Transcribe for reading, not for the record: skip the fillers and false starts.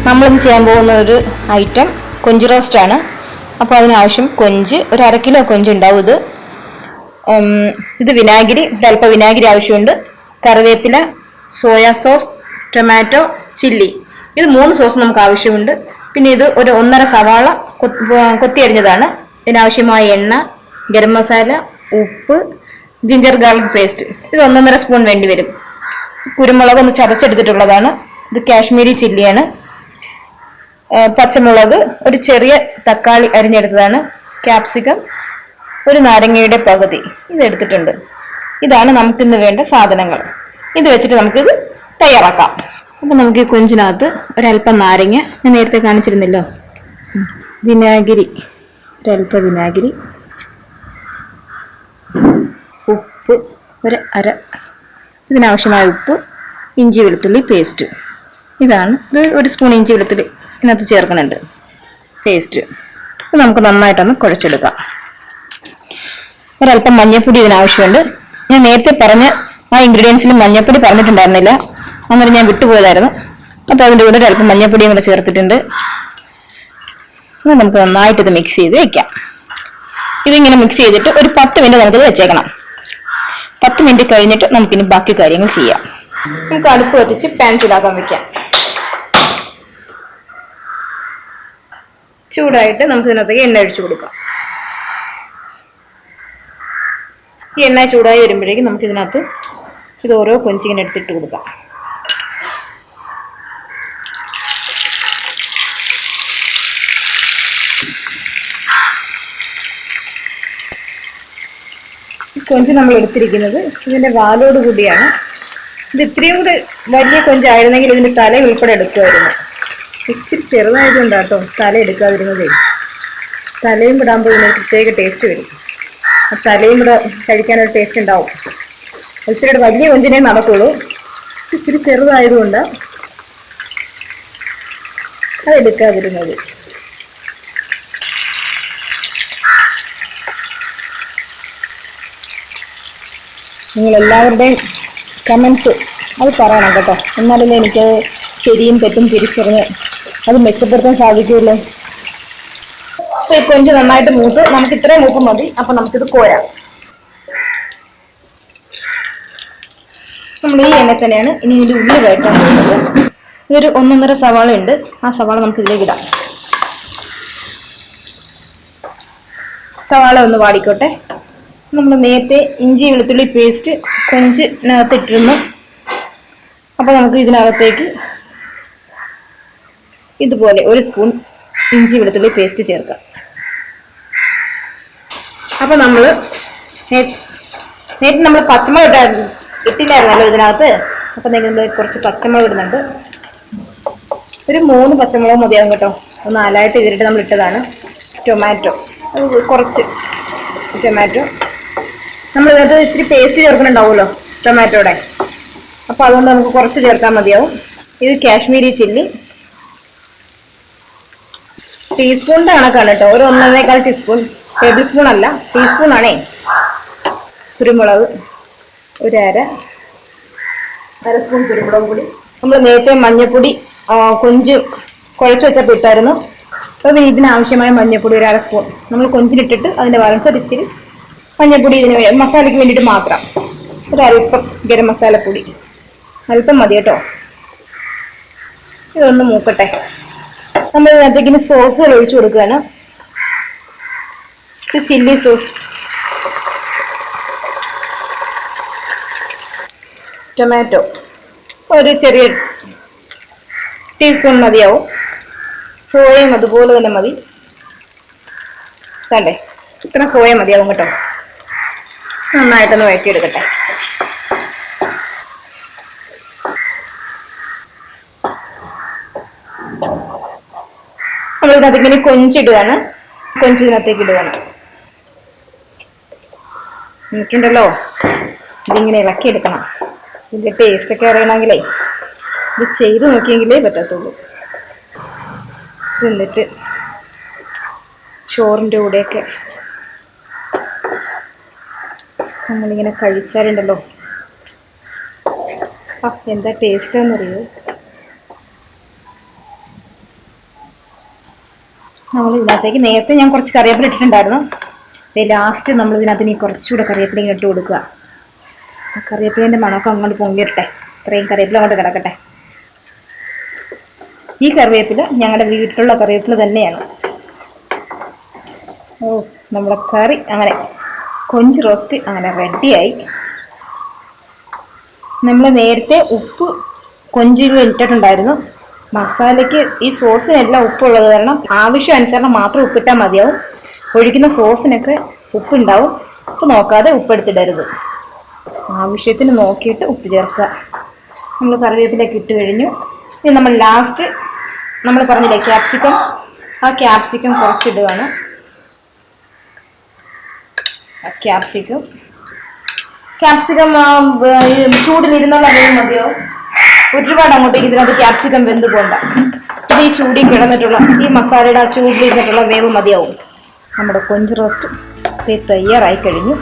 നമ്മളിന്ന് ചെയ്യാൻ പോകുന്ന ഒരു ഐറ്റം കൊഞ്ച് റോസ്റ്റാണ്. അപ്പോൾ അതിനാവശ്യം കൊഞ്ച്, ഒരു 1/2 കിലോ കൊഞ്ച് ഉണ്ടാവും. ഇത് വിനാഗിരി, ഒരല്പം വിനാഗിരി ആവശ്യമുണ്ട്. കറിവേപ്പില, സോയാ സോസ്, ടൊമാറ്റോ, ചില്ലി, ഇത് 3 സോസ് നമുക്ക് ആവശ്യമുണ്ട്. പിന്നെ ഇത് ഒരു 1.5 സവാള കൊത്തിയരിഞ്ഞതാണ്. ഇതിനാവശ്യമായ എണ്ണ, ഗരം മസാല, ഉപ്പ്, ജിഞ്ചർ ഗാർലിക് പേസ്റ്റ്, ഇത് 1.5 സ്പൂൺ വേണ്ടി വരും. കുരുമുളക് ഒന്ന് ചതച്ചെടുത്തിട്ടുള്ളതാണ്. ഇത് കാശ്മീരി ചില്ലിയാണ്. പച്ചമുളക്, ഒരു ചെറിയ തക്കാളി അരിഞ്ഞെടുത്തതാണ്. ക്യാപ്സിക്കം, ഒരു നാരങ്ങയുടെ പകുതി ഇതെടുത്തിട്ടുണ്ട്. ഇതാണ് നമുക്കിന്ന് വേണ്ട സാധനങ്ങൾ. ഇത് വെച്ചിട്ട് നമുക്കിത് തയ്യാറാക്കാം. അപ്പം നമുക്ക് ഈ കൊഞ്ചിനകത്ത് ഒരല്പം നാരങ്ങ, ഞാൻ നേരത്തെ കാണിച്ചിരുന്നല്ലോ, വിനാഗിരി, ഒരല്പം വിനാഗിരി, ഉപ്പ്, ഒരു ഇതിനാവശ്യമായ ഉപ്പ്, ഇഞ്ചി വെളുത്തുള്ളി പേസ്റ്റ്, ഇത് 1 സ്പൂൺ ഇഞ്ചി വെളുത്തുള്ളി ഇതിനകത്ത് ചേർക്കുന്നുണ്ട് പേസ്റ്റ്. നമുക്ക് നന്നായിട്ടൊന്ന് കുഴച്ചെടുക്കാം. ഒരല്പം മഞ്ഞൾപ്പൊടി ഇതിനാവശ്യമുണ്ട്. ഞാൻ നേരത്തെ പറഞ്ഞ ആ ഇൻഗ്രീഡിയൻസിൽ മഞ്ഞൾപ്പൊടി പറഞ്ഞിട്ടുണ്ടായിരുന്നില്ല, അന്നേരം ഞാൻ വിട്ടുപോയതായിരുന്നു. അപ്പോൾ അതിൻ്റെ കൂടെ ഒരല്പം മഞ്ഞൾപ്പൊടിയും കൂടെ ചേർത്തിട്ടുണ്ട്. നമുക്ക് നന്നായിട്ട് ഇത് മിക്സ് ചെയ്ത് വെക്കാം. ഇതിങ്ങനെ മിക്സ് ചെയ്തിട്ട് ഒരു 10 മിനിറ്റ് നമുക്കിത് വെച്ചേക്കണം. 10 മിനിറ്റ് കഴിഞ്ഞിട്ട് നമുക്കിനി ബാക്കി കാര്യങ്ങൾ ചെയ്യാം. നമുക്ക് അടുപ്പ് കത്തിച്ച് പാൻ ചൂടാക്കാൻ വെക്കാം. ചൂടായിട്ട് നമുക്ക് ഇതിനകത്തേക്ക് എണ്ണ ഒഴിച്ചു കൊടുക്കാം. ഈ എണ്ണ ചൂടായി വരുമ്പോഴേക്കും നമുക്ക് ഇതിനകത്ത് ഇത് ഓരോ കൊഞ്ചിങ്ങനെ എടുത്തിട്ട് കൊടുക്കാം. കൊഞ്ച് നമ്മൾ എടുത്തിരിക്കുന്നത് ഇതിന്റെ വാലോട് കൂടിയാണ്. ഇത് ഇത്രയും കൂടി വലിയ കൊഞ്ചായിരുന്നെങ്കിൽ ഇതിന്റെ തല ഉൾപ്പെടെ എടുക്കുമായിരുന്നു. ഇച്ചിരി ചെറുതായതുകൊണ്ടാട്ടോ തല എടുക്കാതിരുന്നതേ. തലയും വിടാകുമ്പോൾ ഇതിന് പ്രത്യേക ടേസ്റ്റ് വരും. ആ തലയും കൂടെ കഴിക്കാനൊരു ടേസ്റ്റ് ഉണ്ടാവും. ഇച്ചിരി വലിയ കൊഞ്ചിനെ നടക്കുള്ളൂ. ഇച്ചിരി ചെറുതായതുകൊണ്ട് അത് എടുക്കാതിരുന്നത്. നിങ്ങളെല്ലാവരുടെയും കമൻസ് അത് പറയണം കേട്ടോ. എന്നാലല്ലേ എനിക്ക് ശരിയും തെറ്റും തിരിച്ചറിഞ്ഞ് അത് മെച്ചപ്പെടുത്താൻ സാധിക്കുമല്ലോ. അപ്പോൾ ഈ കൊഞ്ച് നന്നായിട്ട് മൂത്ത്, നമുക്ക് ഇത്രയും മൂപ്പ് മതി. അപ്പം നമുക്കിത് കോരാം. നമ്മൾ ഈ എണ്ണ തന്നെയാണ് ഇനി ഇതിൻ്റെ ഉള്ളി വഴറ്റാൻ പോകുന്നത്. ഇതൊരു 1.5 സവാള ഉണ്ട്. ആ സവാള നമുക്ക് ഇതിലേക്ക് ഇടാം. സവാള ഒന്ന് വാടിക്കോട്ടെ. നമ്മൾ നേരത്തെ ഇഞ്ചി വെളുത്തുള്ളി പേസ്റ്റ് കൊഞ്ചിനകത്ത് ഇട്ടിരുന്നു. അപ്പോൾ നമുക്ക് ഇതിനകത്തേക്ക് ഇതുപോലെ 1 സ്പൂൺ ഇഞ്ചി വെളുത്തുള്ളി പേസ്റ്റ് ചേർക്കാം. അപ്പോൾ നമ്മൾ നേരത്തെ നമ്മൾ പച്ചമുളക് ഇട്ടില്ലായിരുന്നല്ലോ ഇതിനകത്ത്. അപ്പം നിങ്ങൾ കുറച്ച് പച്ചമുളക് ഇടുന്നുണ്ട്. ഒരു 3 പച്ചമുളക് മതിയാകും കേട്ടോ. 4ആയിട്ട് ഇതിലിട്ട് നമ്മൾ ഇട്ടതാണ്. ടൊമാറ്റോ, അത് കുറച്ച് ടൊമാറ്റോ നമ്മൾ ഇതിനകത്ത് ഇത്തിരി പേസ്റ്റ് ചേർക്കുന്നുണ്ടാവുമല്ലോ ടൊമാറ്റോയുടെ. അപ്പോൾ അതുകൊണ്ട് നമുക്ക് കുറച്ച് ചേർക്കാൻ മതിയാവും. ഇത് കാശ്മീരി ചില്ലി, ടീസ്പൂണിൻ്റെ കണക്കാണ് കേട്ടോ. ഒരു 1.25 ടീസ്പൂൺ, ടേബിൾ സ്പൂൺ അല്ല, ടീസ്പൂൺ ആണേ. കുരുമുളക്, ഒരു അര സ്പൂൺ കുരുമുളക് പൊടി. നമ്മൾ നേരത്തെ മഞ്ഞൾപ്പൊടി കൊഞ്ച് കുഴച്ച് വെച്ചപ്പോൾ ഇട്ടായിരുന്നു. അപ്പോൾ ഇതിനാവശ്യമായ മഞ്ഞൾപ്പൊടി ഒരു 1/2 സ്പൂൺ നമ്മൾ കൊഞ്ചിലിട്ടിട്ട് അതിൻ്റെ ബാലൻസ് ഇച്ചിരി മഞ്ഞൾപ്പൊടി ഇതിന് മസാലയ്ക്ക് വേണ്ടിയിട്ട് മാത്രം. ഒരല്പം ഗരം മസാലപ്പൊടി, അല്പം മതി കേട്ടോ. ഇതൊന്ന് മൂക്കട്ടെ. നമ്മൾ ഇതിനകത്തേക്കിന് സോസുകൾ ഒഴിച്ചു കൊടുക്കുകയാണ്. ഇത് ചില്ലി സോസ്, ടൊമാറ്റോ ഒരു ചെറിയ ടീസ്പൂൺ മതിയാവും. സോയയും അതുപോലെ തന്നെ മതി. കണ്ടേ, ഇത്ര സോയ മതിയാവും കേട്ടോ. നന്നായിട്ടൊന്ന് വഴറ്റിയെടുക്കട്ടെ. നമ്മളിതിനകത്തേക്കിന് കൊഞ്ചിടുകയാണ്. കൊഞ്ചിനകത്തേക്ക് ഇടുകയാണ്. എന്നിട്ടുണ്ടല്ലോ ഇതിങ്ങനെ ഇളക്കിയെടുക്കണം. ഇതിൻ്റെ ടേസ്റ്റൊക്കെ അറിയണമെങ്കിലേ ഇത് ചെയ്ത് നോക്കിയെങ്കിലേ പറ്റത്തുള്ളൂ. എന്നിട്ട് ചോറിൻ്റെ കൂടെയൊക്കെ നമ്മളിങ്ങനെ കഴിച്ചാലുണ്ടല്ലോ എന്താ ടേസ്റ്റ് എന്നറിയോ. നമ്മൾ ഇതിനകത്തേക്ക് നേരത്തെ ഞാൻ കുറച്ച് കറിവേപ്പില ഇട്ടിട്ടുണ്ടായിരുന്നു. ലാസ്റ്റ് നമ്മൾ ഇതിനകത്ത് ഇനി കുറച്ചുകൂടെ കറിവേപ്പില ഇട്ട് കൊടുക്കുക. ആ കറിവേപ്പിലേൻ്റെ മണമൊക്കെ അങ്ങോട്ട് പൊങ്ങിയിട്ടെ. ഇത്രയും കറിവേപ്പില അങ്ങോട്ട് കിടക്കട്ടെ. ഈ കറിവേപ്പില ഞങ്ങളുടെ വീട്ടിലുള്ള കറിവേപ്പില തന്നെയാണ്. ഓ, നമ്മുടെ കറി അങ്ങനെ കൊഞ്ച് റോസ്റ്റ് അങ്ങനെ റെഡിയായി. നമ്മൾ നേരത്തെ ഉപ്പ് കൊഞ്ചിൽ ഇട്ടിട്ടുണ്ടായിരുന്നു. മസാലയ്ക്ക് ഈ സോസിനെല്ലാം ഉപ്പുള്ളത് കാരണം ആവശ്യാനുസരണം മാത്രം ഉപ്പിട്ടാൽ മതിയാവും. ഒഴിക്കുന്ന സോസിനൊക്കെ ഉപ്പുണ്ടാവും. ഉപ്പ് നോക്കാതെ ഉപ്പെടുത്തിടരുത്. ആവശ്യത്തിന് നോക്കിയിട്ട് ഉപ്പ് ചേർക്കുക. നമ്മൾ കറിവേപ്പിലേക്ക് ഇട്ട് കഴിഞ്ഞു. ഇനി നമ്മൾ ലാസ്റ്റ് നമ്മൾ പറഞ്ഞില്ലേ ക്യാപ്സിക്കം, ആ ക്യാപ്സിക്കം കുറച്ചിടുകയാണ്. ക്യാപ്സിക്കം ചൂടിലിരുന്നുള്ള വേവ് മതിയാവും. ഒരുപാട് അങ്ങോട്ടേക്ക് ഇതിനകത്ത് ക്യാപ്സിക്കം വെന്ത് പോണ്ട. ഇത് ഈ ചൂടിൽ കിടന്നിട്ടുള്ള ഈ മസാലയുടെ ആ ചൂടിലിരുന്നിട്ടുള്ള വേവ് മതിയാവും. നമ്മുടെ കൊഞ്ച് റോസ്റ്റ് തയ്യാറായി കഴിഞ്ഞു.